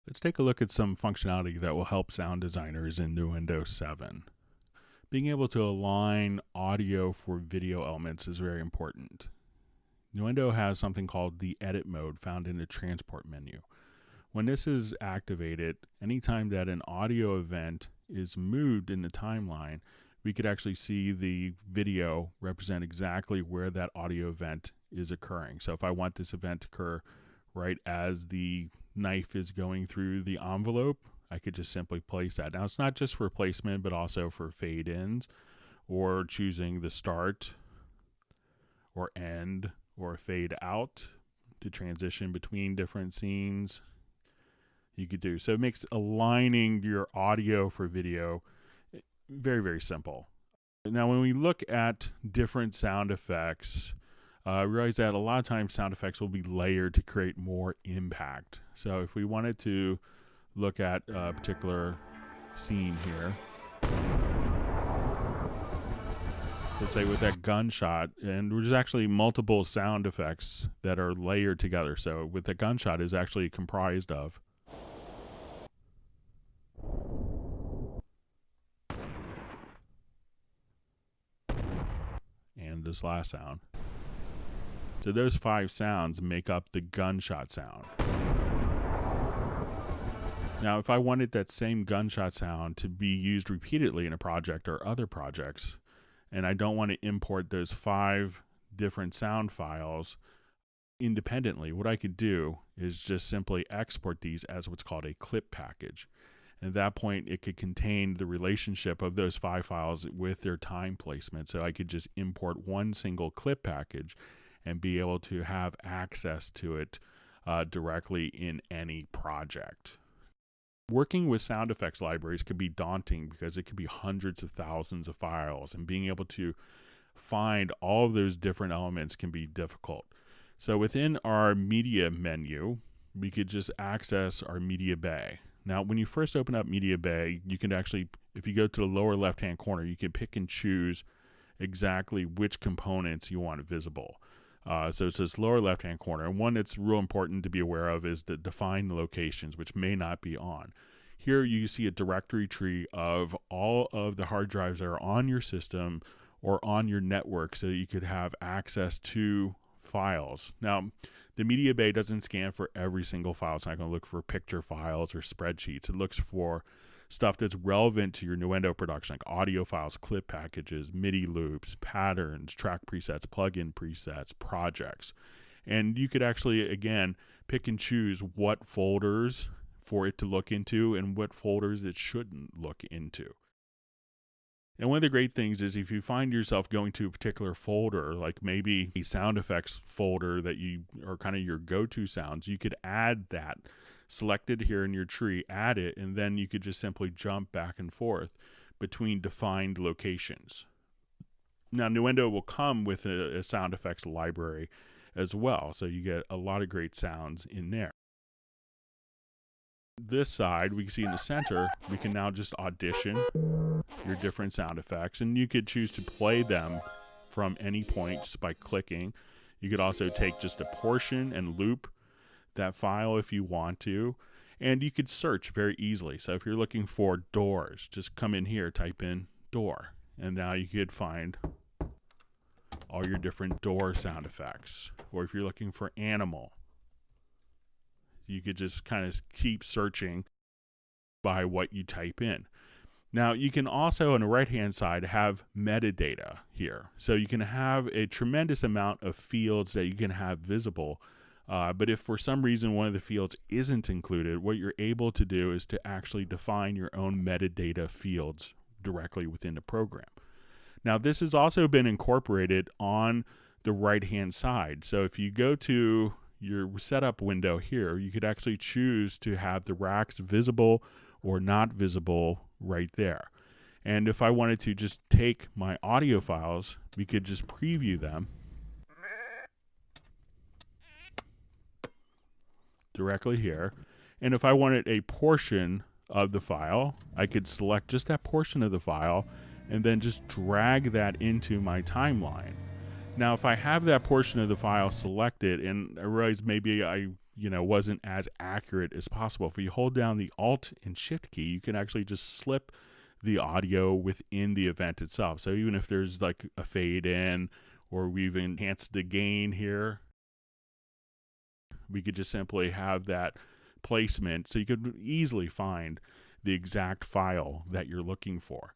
Let's take a look at some functionality that will help sound designers in Nuendo 7. Being able to align audio for video elements is very important. Nuendo has something called the edit mode found in the transport menu. When this is activated, anytime that an audio event is moved in the timeline, we could actually see the video represent exactly where that audio event is occurring. So if I want this event to occur right as the knife is going through the envelope, I could just simply place that. Now, it's not just for placement, but also for fade ins or choosing the start or end or fade out to transition between different scenes. You could do. So it makes aligning your audio for video very, very simple. Now, when we look at different sound effects, realize that a lot of times sound effects will be layered to create more impact. So if we wanted to look at a particular scene here, so let's say with that gunshot, and there's actually multiple sound effects that are layered together. So with the gunshot is actually comprised of and this last sound. So those 5 sounds make up the gunshot sound. Now, if I wanted that same gunshot sound to be used repeatedly in a project or other projects, and I don't want to import those 5 different sound files independently, what I could do is just simply export these as what's called a clip package. At that point, it could contain the relationship of those 5 files with their time placement. So I could just import one single clip package and be able to have access to it directly in any project. Working with sound effects libraries could be daunting because it could be hundreds of thousands of files, and being able to find all of those different elements can be difficult. So within our media menu, we could just access our media bay. Now, when you first open up media bay, you can actually, if you go to the lower left-hand corner, you can pick and choose exactly which components you want visible. So it's this lower left-hand corner. And one that's real important to be aware of is the define locations, which may not be on. Here you see a directory tree of all of the hard drives that are on your system or on your network so that you could have access to files. Now, the media bay doesn't scan for every single file. It's not going to look for picture files or spreadsheets. It looks for stuff that's relevant to your Nuendo production, like audio files, clip packages, MIDI loops, patterns, track presets, plugin presets, projects. And you could actually, again, pick and choose what folders for it to look into and what folders it shouldn't look into. And one of the great things is if you find yourself going to a particular folder, like maybe a sound effects folder that you are kind of your go-to sounds, you could add that. Select it here in your tree, add it, and then you could just simply jump back and forth between defined locations. Now, Nuendo will come with a sound effects library as well, so you get a lot of great sounds in there. This side, we can see in the center, we can now just audition your different sound effects, and you could choose to play them from any point just by clicking. You could also take just a portion and loop that file if you want to, and you could search very easily. So if you're looking for doors, just come in here, type in door, and now you could find all your different door sound effects. Or if you're looking for animal, you could just kind of keep searching by what you type in. Now, you can also, on the right-hand side, have metadata here. So you can have a tremendous amount of fields that you can have visible. But if for some reason one of the fields isn't included, what you're able to do is to actually define your own metadata fields directly within the program. Now, this has also been incorporated on the right-hand side. So if you go to your setup window here, you could actually choose to have the racks visible or not visible right there. And if I wanted to just take my audio files, we could just preview them directly here. And if I wanted a portion of the file, I could select just that portion of the file and then just drag that into my timeline. Now, if I have that portion of the file selected and I realize maybe I wasn't as accurate as possible. If you hold down the Alt and Shift key, you can actually just slip the audio within the event itself. So even if there's like a fade in, or we've enhanced the gain here, we could just simply have that placement so you could easily find the exact file that you're looking for.